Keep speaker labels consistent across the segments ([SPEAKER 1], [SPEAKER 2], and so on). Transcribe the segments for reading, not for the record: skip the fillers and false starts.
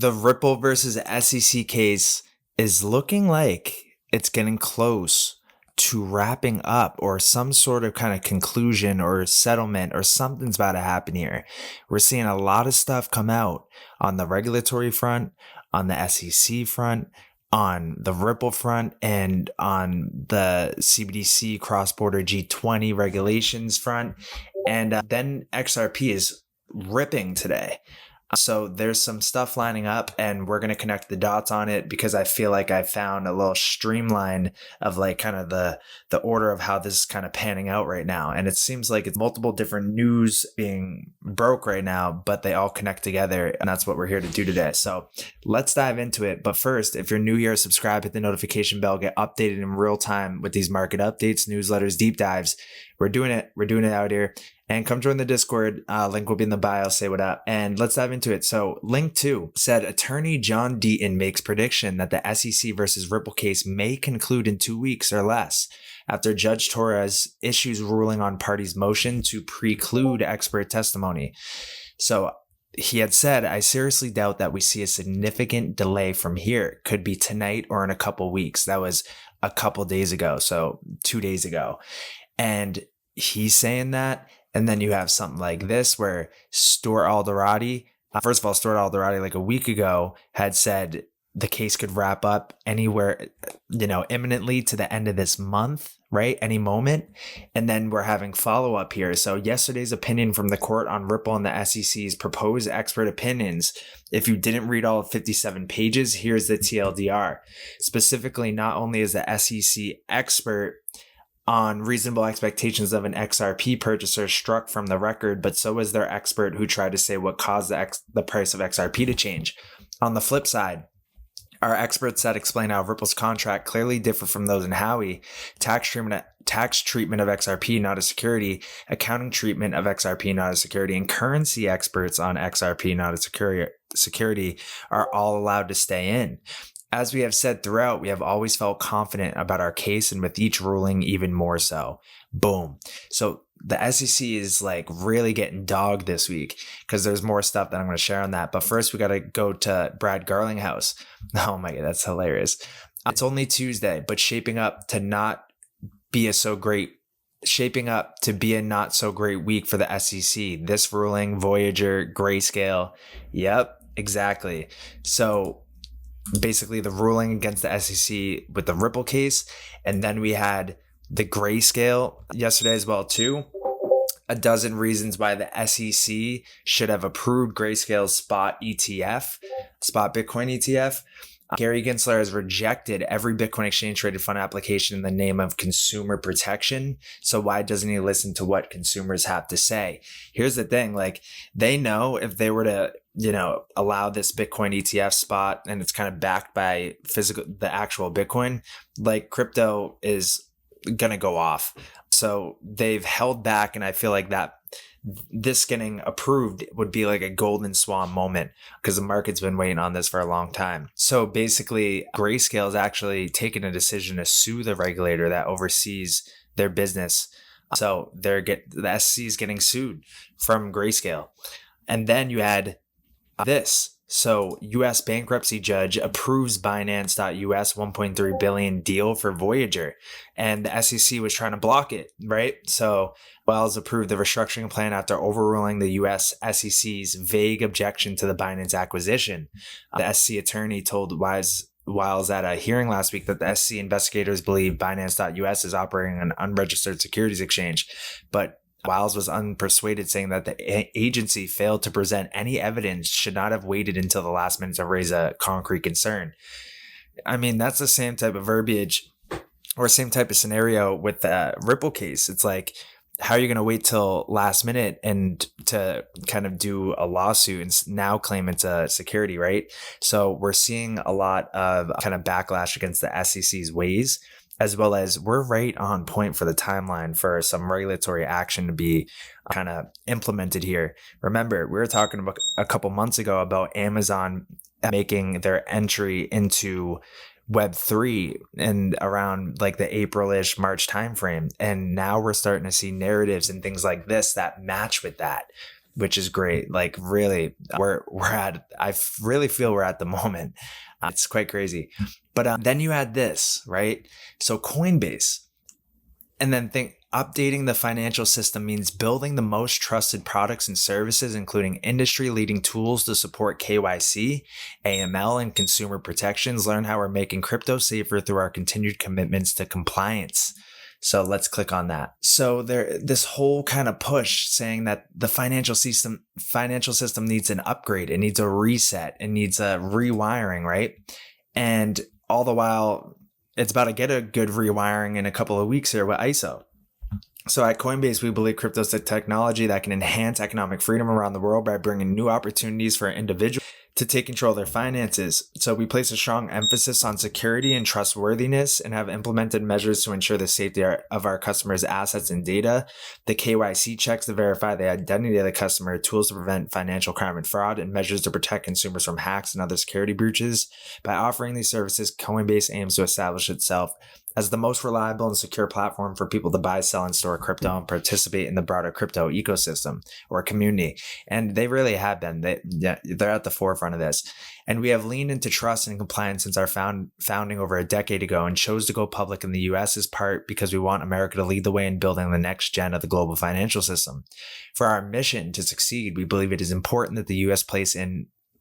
[SPEAKER 1] The Ripple versus SEC case is looking like it's getting close to wrapping up, or some sort of kind of conclusion or settlement, or something's about to happen here. We're seeing a lot of stuff come out on the regulatory front, on the SEC front, on the Ripple front, and on the CBDC cross-border G20 regulations front. And then XRP is ripping today. So there's some stuff lining up, and we're going to connect the dots on it, because I feel like I found a little streamline of like kind of the order of how this is kind of panning out right now. And it seems like it's multiple different news being broke right now, but they all connect together, and that's what we're here to do today. So let's dive into it. But first, if you're new here, subscribe, hit the notification bell, get updated in real time with these market updates, newsletters, deep dives. We're doing it out here. And come join the Discord. Link will be in the bio. Say what up. And let's dive into it. So link 2 said attorney John Deaton makes prediction that the SEC versus Ripple case may conclude in 2 weeks or less after Judge Torres issues ruling on parties' motion to preclude expert testimony. So he had said, I seriously doubt that we see a significant delay from here. Could be tonight or in a couple weeks. That was a couple days ago. So 2 days ago. And he's saying that. And then you have something like this where Stuart Alderati, first of all, Stuart Alderati like a week ago had said the case could wrap up anywhere, imminently to the end of this month, right? Any moment. And then we're having follow up here. So yesterday's opinion from the court on Ripple and the SEC's proposed expert opinions. If you didn't read all 57 pages, here's the TLDR. Specifically, not only is the SEC expert on reasonable expectations of an XRP purchaser struck from the record, but so is their expert who tried to say what caused the price of XRP to change. On the flip side, our experts that explain how Ripple's contract clearly differ from those in Howey, tax treatment of XRP not a security, accounting treatment of XRP not a security, and currency experts on XRP not a security are all allowed to stay in. As we have said throughout, we have always felt confident about our case, and with each ruling, even more so. Boom. So the SEC is like really getting dogged this week, because there's more stuff that I'm going to share on that. But first, we got to go to Brad Garlinghouse. Oh my God, that's hilarious. It's only Tuesday, but shaping up to be a not so great week for the SEC. This ruling, Voyager, Grayscale. Yep, exactly. So basically the ruling against the SEC with the Ripple case. And then we had the Grayscale yesterday as well too. A dozen reasons why the SEC should have approved Grayscale's spot Bitcoin ETF. Gary Gensler has rejected every Bitcoin exchange traded fund application in the name of consumer protection. So why doesn't he listen to what consumers have to say? Here's the thing, like they know if they were to, allow this Bitcoin ETF spot and it's kind of backed by the actual Bitcoin, like crypto is going to go off. So they've held back. And I feel like that this getting approved would be like a golden swan moment, because the market's been waiting on this for a long time. So basically, Grayscale is actually taking a decision to sue the regulator that oversees their business. So the SEC is getting sued from Grayscale. And then you had this. So U.S. bankruptcy judge approves Binance.US $1.3 billion deal for Voyager, and the SEC was trying to block it, right? So Wells approved the restructuring plan after overruling the U.S. SEC's vague objection to the Binance acquisition. The SEC attorney told Wiles at a hearing last week that the SEC investigators believe Binance.US is operating an unregistered securities exchange, but Wiles was unpersuaded, saying that the agency failed to present any evidence, should not have waited until the last minute to raise a concrete concern. I mean, that's the same type of verbiage or same type of scenario with the Ripple case. It's like, how are you going to wait till last minute and to kind of do a lawsuit and now claim it's a security, right? So we're seeing a lot of kind of backlash against the SEC's ways, as well as we're right on point for the timeline for some regulatory action to be kind of implemented here. Remember, we were talking about a couple months ago about Amazon making their entry into Web3 and around like the April-ish March timeframe. And now we're starting to see narratives and things like this that match with that. which is great. Like really, I really feel we're at the moment. It's quite crazy. But then you add this, right? So Coinbase, and then updating the financial system means building the most trusted products and services, including industry-leading tools to support KYC, AML, and consumer protections. Learn how we're making crypto safer through our continued commitments to compliance. So let's click on that. So this whole kind of push saying that the financial system needs an upgrade. It needs a reset. It needs a rewiring, right? And all the while, it's about to get a good rewiring in a couple of weeks here with ISO. So at Coinbase, we believe crypto is a technology that can enhance economic freedom around the world by bringing new opportunities for individuals to take control of their finances. So we place a strong emphasis on security and trustworthiness and have implemented measures to ensure the safety of our customers' assets and data, the KYC checks to verify the identity of the customer, tools to prevent financial crime and fraud, and measures to protect consumers from hacks and other security breaches. By offering these services, Coinbase aims to establish itself as the most reliable and secure platform for people to buy, sell, and store crypto and participate in the broader crypto ecosystem or community. And they really have been. They're at the forefront of this. And we have leaned into trust and compliance since our founding over a decade ago and chose to go public in the US as part because we want America to lead the way in building the next gen of the global financial system. For our mission to succeed, we believe it is important that the US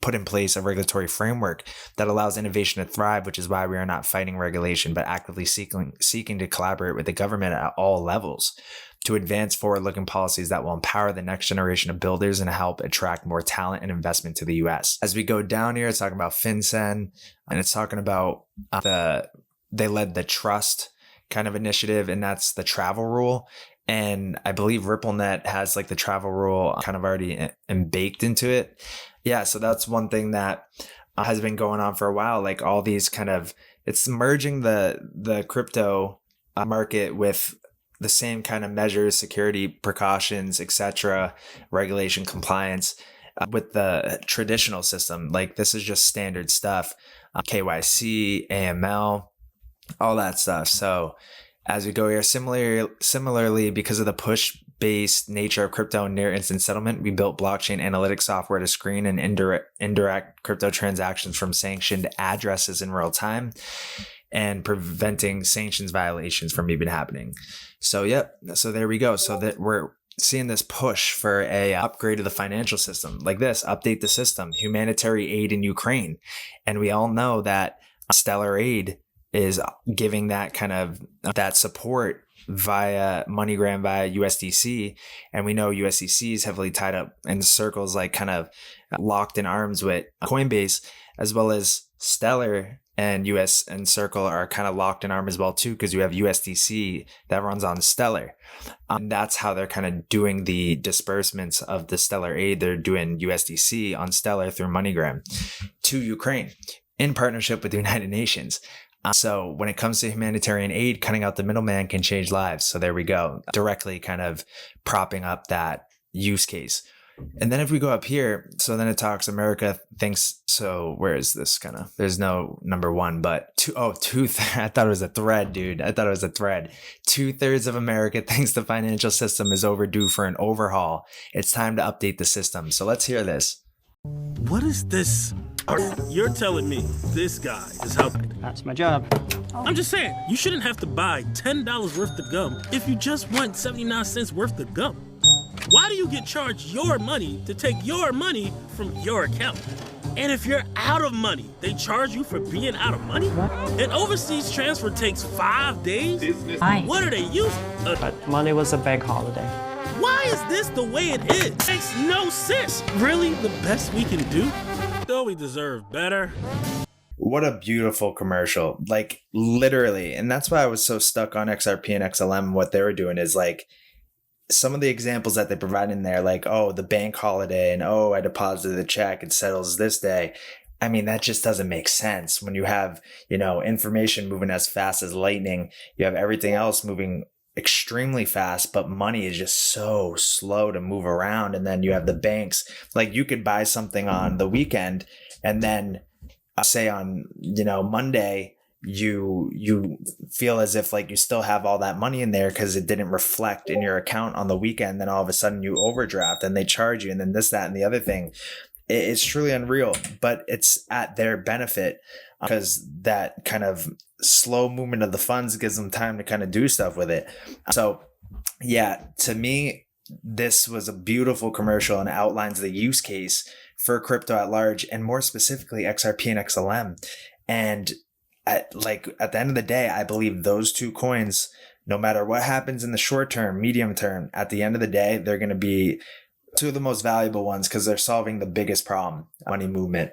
[SPEAKER 1] put in place a regulatory framework that allows innovation to thrive, which is why we are not fighting regulation, but actively seeking to collaborate with the government at all levels to advance forward-looking policies that will empower the next generation of builders and help attract more talent and investment to the US. As we go down here, it's talking about FinCEN, and it's talking about they led the trust kind of initiative, and that's the travel rule. And I believe RippleNet has like the travel rule kind of already baked into it. Yeah, so that's one thing that has been going on for a while. Like all these it's merging the crypto market with the same kind of measures, security precautions, etc., regulation, compliance with the traditional system. Like this is just standard stuff, KYC, AML, all that stuff. So as we go here, similarly, because of the push-based nature of crypto and near-instant settlement, we built blockchain analytics software to screen and indirect crypto transactions from sanctioned addresses in real time and preventing sanctions violations from even happening. So, yep. So there we go. So that we're seeing this push for a upgrade of the financial system like this, update the system, humanitarian aid in Ukraine. And we all know that Stellar Aid is giving that kind of that support via MoneyGram, via USDC. And we know USDC is heavily tied up in circles, like kind of locked in arms with Coinbase, as well as Stellar and US and Circle are kind of locked in arm as well too, because you have USDC that runs on Stellar. That's how they're kind of doing the disbursements of the Stellar Aid. They're doing USDC on Stellar through MoneyGram to Ukraine in partnership with the United Nations. So when it comes to humanitarian aid, cutting out the middleman can change lives. So there we go, directly kind of propping up that use case. And then if we go up here, so then it talks America thinks, so where is this kind of, there's no number one, but I thought it was a thread, dude. I thought it was a thread. 2/3 of America thinks the financial system is overdue for an overhaul. It's time to update the system. So let's hear this.
[SPEAKER 2] What is this? You're telling me this guy is helping?
[SPEAKER 3] That's my job.
[SPEAKER 2] I'm just saying, you shouldn't have to buy $10 worth of gum if you just want 79 cents worth of gum. Why do you get charged your money to take your money from your account? And if you're out of money, they charge you for being out of money? An overseas transfer takes 5 days? What are they using?
[SPEAKER 3] But Monday was a big holiday.
[SPEAKER 2] Why is this the way it is? Makes no sense. Really, the best we can do? Though we deserve better.
[SPEAKER 1] What a beautiful commercial. Like literally. And that's why I was so stuck on XRP and XLM. And what they were doing is like some of the examples that they provide in there, like, oh, the bank holiday and oh, I deposited the check, it settles this day. I mean, that just doesn't make sense when you have, information moving as fast as lightning. You have everything else moving extremely fast, but money is just so slow to move around. And then you have the banks, like you could buy something on the weekend and then say on, Monday, you feel as if like you still have all that money in there because it didn't reflect in your account on the weekend. Then all of a sudden you overdraft and they charge you, and then this, that, and the other thing. It's truly unreal, but it's at their benefit because that kind of slow movement of the funds gives them time to kind of do stuff with it. So yeah, to me, this was a beautiful commercial and outlines the use case for crypto at large, and more specifically XRP and XLM. And at the end of the day, I believe those two coins, no matter what happens in the short term, medium term, at the end of the day, they're going to be two of the most valuable ones because they're solving the biggest problem, money movement.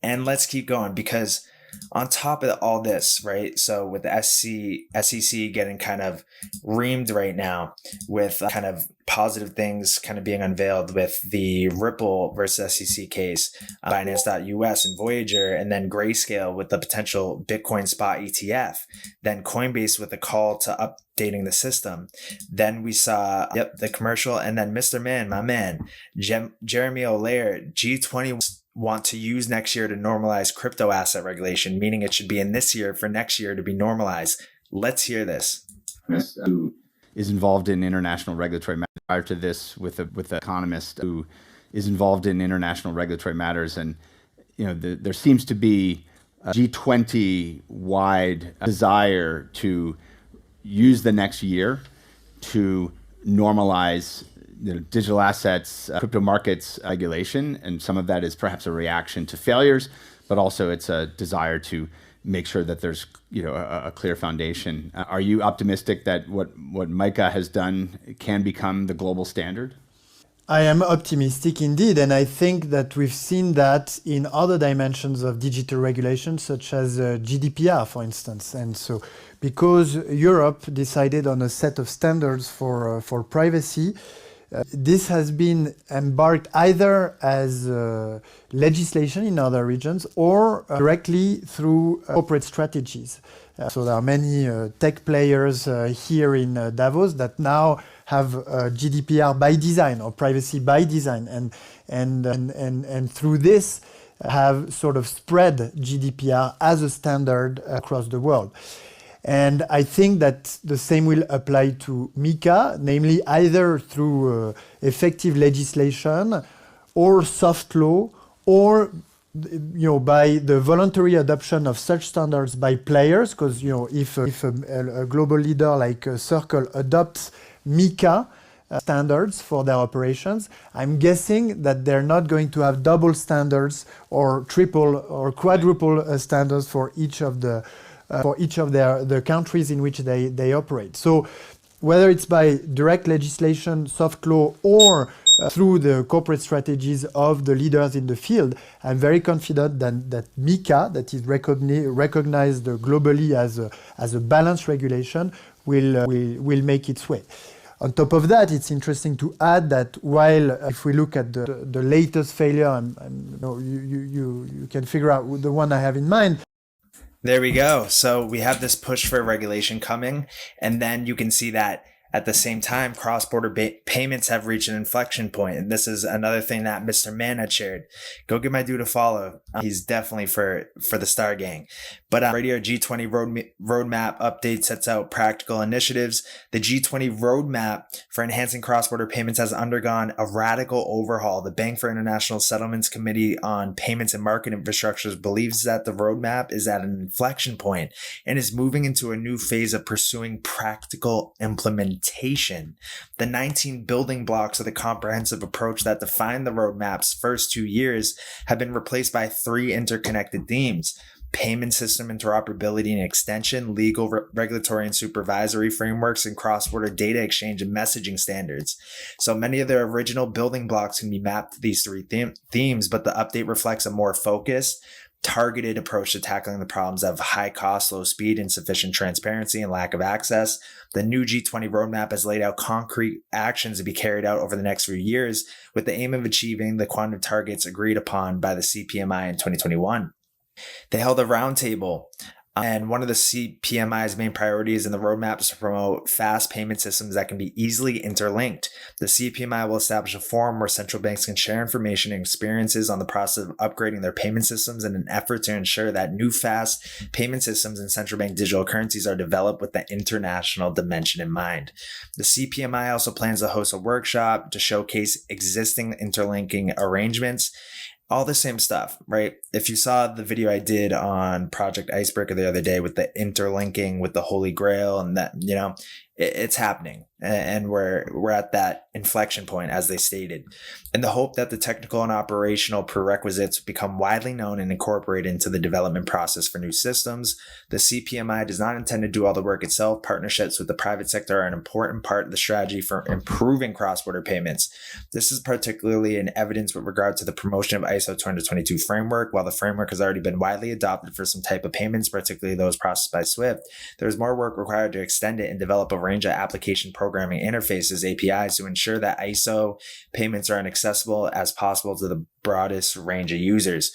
[SPEAKER 1] And let's keep going, because on top of all this, right? So with the SEC getting kind of reamed right now with kind of positive things kind of being unveiled with the Ripple versus SEC case, Binance.US and Voyager, and then Grayscale with the potential Bitcoin spot ETF, then Coinbase with the call to updating the system. Then we saw the commercial, and then Mr. Man, my man, Jeremy O'Leary, G20 want to use next year to normalize crypto asset regulation, meaning it should be in this year for next year to be normalized. Let's hear this.
[SPEAKER 4] Who is involved in international regulatory matters. Prior to this, with an economist who is involved in international regulatory matters, and there seems to be a G20 wide desire to use the next year to normalize digital assets, crypto markets regulation, and some of that is perhaps a reaction to failures, but also it's a desire to make sure that there's a clear foundation. Are you optimistic that what MiCA has done can become the global standard?
[SPEAKER 5] I am optimistic indeed, and I think that we've seen that in other dimensions of digital regulation, such as GDPR, for instance. And so, because Europe decided on a set of standards for privacy, this has been embarked either as legislation in other regions or directly through corporate strategies. So there are many tech players here in Davos that now have GDPR by design or privacy by design, and through this have sort of spread GDPR as a standard across the world. And I think that the same will apply to MiCA, namely either through effective legislation or soft law, or by the voluntary adoption of such standards by players. Because if a global leader like Circle adopts MiCA standards for their operations, I'm guessing that they're not going to have double standards or triple or quadruple standards for each of the countries in which they operate. So whether it's by direct legislation, soft law, or through the corporate strategies of the leaders in the field, I'm very confident that MiCA, that is recognized globally as a balanced regulation, will make its way. On top of that, it's interesting to add that while if we look at the latest failure, you can figure out the one I have in mind.
[SPEAKER 1] There we go. So we have this push for regulation coming, and then you can see that at the same time, cross-border payments have reached an inflection point. And this is another thing that Mr. Man had shared. Go give my dude a follow. He's definitely for the Star Gang. But Radio G20 roadmap update sets out practical initiatives. The G20 roadmap for enhancing cross-border payments has undergone a radical overhaul. The Bank for International Settlements Committee on Payments and Market Infrastructures believes that the roadmap is at an inflection point and is moving into a new phase of pursuing practical implementation. The 19 building blocks of the comprehensive approach that define the roadmap's first 2 years have been replaced by 3 interconnected themes: payment system interoperability and extension, legal, regulatory, and supervisory frameworks, and cross-border data exchange and messaging standards. So many of the original building blocks can be mapped to these 3 themes, but the update reflects a more focused, targeted approach to tackling the problems of high cost, low speed, insufficient transparency, and lack of access. The new G20 roadmap has laid out concrete actions to be carried out over the next few years with the aim of achieving the quantitative targets agreed upon by the CPMI in 2021. They held a roundtable And one of the CPMI's main priorities in the roadmap is to promote fast payment systems that can be easily interlinked. The CPMI will establish a forum where central banks can share information and experiences on the process of upgrading their payment systems in an effort to ensure that new fast payment systems and central bank digital currencies are developed with the international dimension in mind. The CPMI also plans to host a workshop to showcase existing interlinking arrangements. All the same stuff, right? If you saw the video I did on Project Icebreaker the other day with the interlinking with the Holy Grail and that, it's happening. And we're at that inflection point, as they stated. In the hope that the technical and operational prerequisites become widely known and incorporated into the development process for new systems, the CPMI does not intend to do all the work itself. Partnerships with the private sector are an important part of the strategy for improving cross-border payments. This is particularly in evidence with regard to the promotion of ISO 20022 framework. While the framework has already been widely adopted for some type of payments, particularly those processed by SWIFT, there is more work required to extend it and develop a range of application programming interfaces, APIs, to ensure that ISO payments are accessible as possible to the broadest range of users.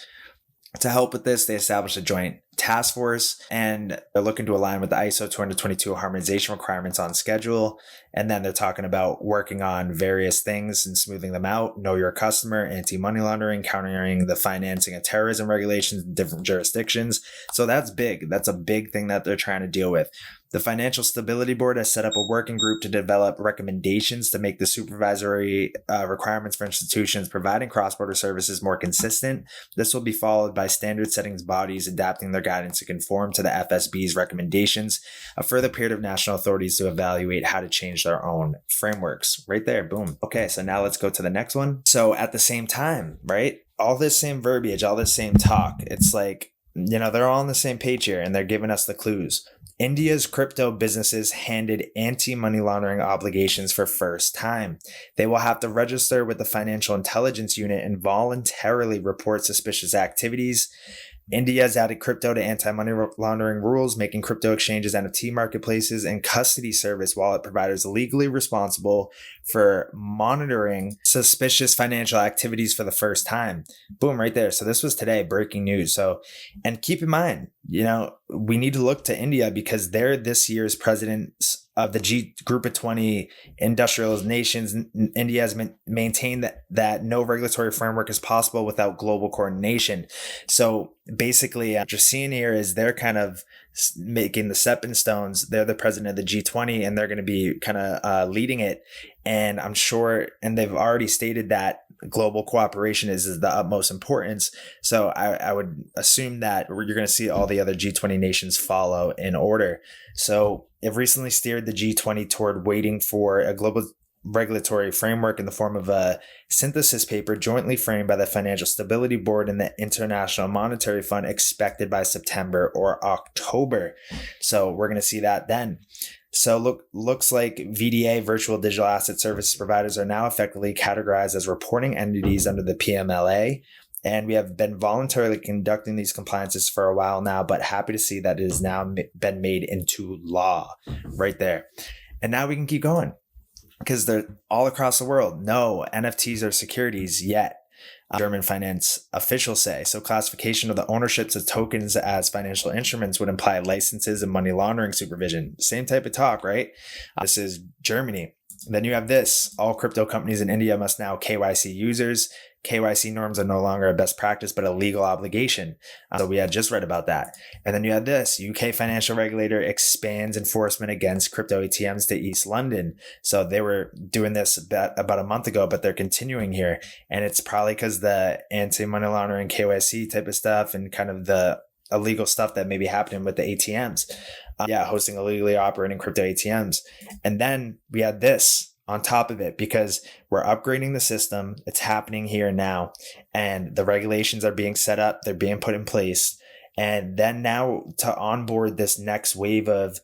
[SPEAKER 1] To help with this, they established a joint task force, and they're looking to align with the ISO 20022 harmonization requirements on schedule. And then they're talking about working on various things and smoothing them out. Know your customer, anti-money laundering, countering the financing of terrorism regulations in different jurisdictions. So that's big. That's a big thing that they're trying to deal with. The Financial Stability Board has set up a working group to develop recommendations to make the supervisory requirements for institutions providing cross-border services more consistent. This will be followed by standard settings bodies adapting their guidance to conform to the FSB's recommendations, a further period of national authorities to evaluate how to change their own frameworks. Right there, boom. Okay, so now let's go to the next one. So at the same time, right, all this same verbiage, all this same talk, it's like, they're all on the same page here and they're giving us the clues. India's crypto businesses handed anti-money laundering obligations for first time. They will have to register with the Financial Intelligence Unit and voluntarily report suspicious activities. India has added crypto to anti-money laundering rules, making crypto exchanges, NFT marketplaces, and custody service wallet providers legally responsible for monitoring suspicious financial activities for the first time. Boom, right there. So this was today, breaking news. And keep in mind, we need to look to India because they're this year's presidents of the group of 20 industrial nations. India has maintained that no regulatory framework is possible without global coordination. So basically, what you're seeing here is they're kind of making the stepping stones. They're the president of the G20 and they're going to be kind of leading it. And I'm sure, and they've already stated that global cooperation is the utmost importance. So I would assume that you're going to see all the other G20 nations follow in order. So it recently steered the G20 toward waiting for a global regulatory framework in the form of a synthesis paper jointly framed by the Financial Stability Board and the International Monetary Fund, expected by September or October. So we're going to see that then. So looks like VDA, virtual digital asset service providers, are now effectively categorized as reporting entities under the PMLA. And we have been voluntarily conducting these compliances for a while now, but happy to see that it has now been made into law right there. And now we can keep going because they're all across the world. No NFTs or securities yet. German finance officials say. So classification of the ownerships of tokens as financial instruments would imply licenses and money laundering supervision. Same type of talk, right? This is Germany. Then you have this. All crypto companies in India must now KYC users. KYC norms are no longer a best practice, but a legal obligation. So we had just read about that. And then you had this. UK financial regulator expands enforcement against crypto ATMs to East London. So they were doing this about a month ago, but they're continuing here. And it's probably because the anti-money laundering KYC type of stuff and kind of the illegal stuff that may be happening with the ATMs. Hosting illegally operating crypto ATMs. And then we had this on top of it because we're upgrading the system. It's happening here now, and the regulations are being set up. They're being put in place. And then now to onboard this next wave of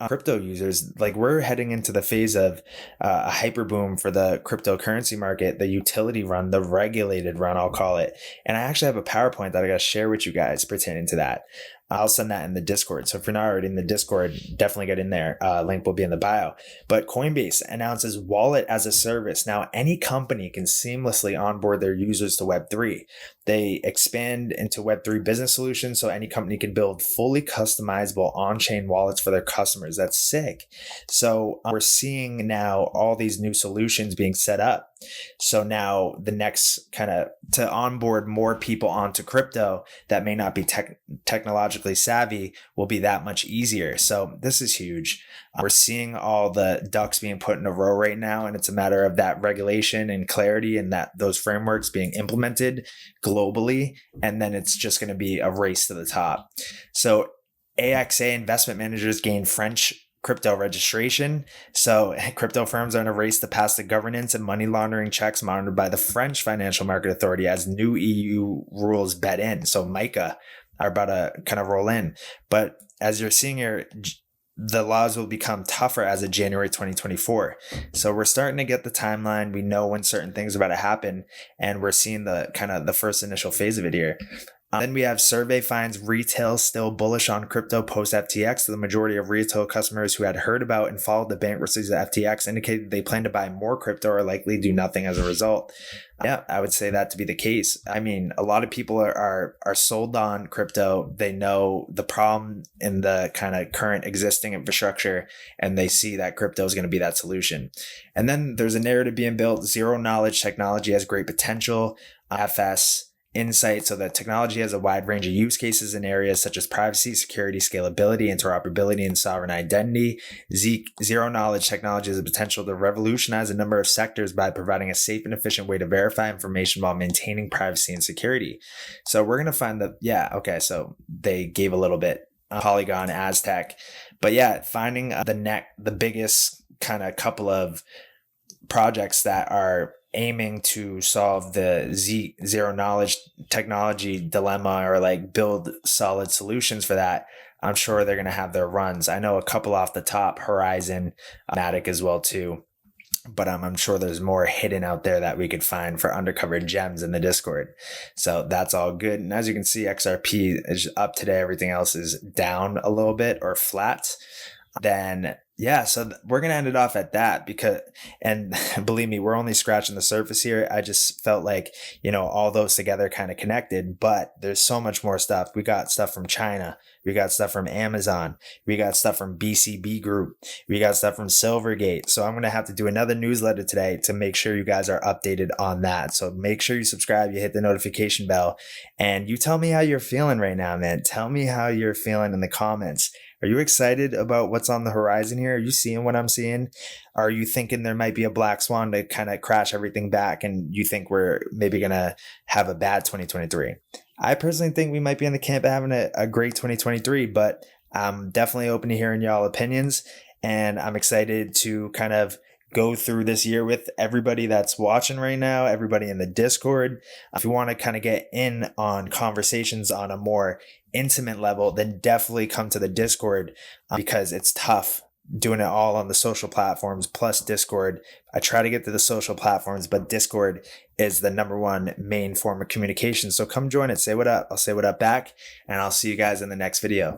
[SPEAKER 1] crypto users, like we're heading into the phase of a hyper boom for the cryptocurrency market, the utility run, the regulated run, I'll call it. And I actually have a PowerPoint that I got to share with you guys pertaining to that. I'll send that in the Discord. So if you're not already in the Discord, definitely get in there. Link will be in the bio. But Coinbase announces wallet as a service. Now, any company can seamlessly onboard their users to Web3. They expand into Web3 business solutions, so any company can build fully customizable on-chain wallets for their customers. That's sick. So we're seeing now all these new solutions being set up. So now the next kind of to onboard more people onto crypto that may not be technologically savvy will be that much easier. So this is huge. We're seeing all the ducks being put in a row right now, and it's a matter of that regulation and clarity and that those frameworks being implemented globally. And then it's just going to be a race to the top. So AXA investment managers gain French crypto registration. So crypto firms are in a race to pass the governance and money laundering checks monitored by the French Financial Market Authority as new EU rules bed in. So MiCA are about to kind of roll in. But as you're seeing here, the laws will become tougher as of January 2024. So we're starting to get the timeline. We know when certain things are about to happen, and we're seeing the kind of the first initial phase of it here. Then we have survey finds retail still bullish on crypto post FTX. The majority of retail customers who had heard about and followed the bankruptcies of FTX indicated they plan to buy more crypto or likely do nothing as a result. Yeah, I would say that to be the case. I mean, a lot of people are sold on crypto. They know the problem in the kind of current existing infrastructure, and they see that crypto is going to be that solution. And then there's a narrative being built. Zero knowledge technology has great potential. FS insight. So that technology has a wide range of use cases in areas such as privacy, security, scalability, interoperability, and sovereign identity. Zero knowledge technology has the potential to revolutionize a number of sectors by providing a safe and efficient way to verify information while maintaining privacy and security. So we're going to find that, yeah, okay, so they gave a little bit Polygon, Aztec, but yeah, finding the biggest kind of couple of projects that are aiming to solve the zero knowledge technology dilemma or like build solid solutions for that. I'm sure they're going to have their runs. I know a couple off the top, Horizon, Matic as well too. But I'm sure there's more hidden out there that we could find for undercover gems in the Discord. So that's all good. And as you can see, XRP is up today. Everything else is down a little bit or flat. Then yeah, so we're going to end it off at that and believe me, we're only scratching the surface here. I just felt like, all those together kind of connected, but there's so much more stuff. We got stuff from China. We got stuff from Amazon. We got stuff from BCB Group. We got stuff from Silvergate. So I'm going to have to do another newsletter today to make sure you guys are updated on that. So make sure you subscribe, you hit the notification bell, and you tell me how you're feeling right now, man. Tell me how you're feeling in the comments. Are you excited about what's on the horizon here? Are you seeing what I'm seeing? Are you thinking there might be a black swan to kind of crash everything back and you think we're maybe going to have a bad 2023? I personally think we might be in the camp of having a great 2023, but I'm definitely open to hearing y'all opinions, and I'm excited to kind of go through this year with everybody that's watching right now, everybody in the Discord. If you want to kind of get in on conversations on a more intimate level, then definitely come to the Discord because it's tough doing it all on the social platforms plus Discord. I try to get to the social platforms, but Discord is the number one main form of communication. So come join it. Say what up. I'll say what up back, and I'll see you guys in the next video.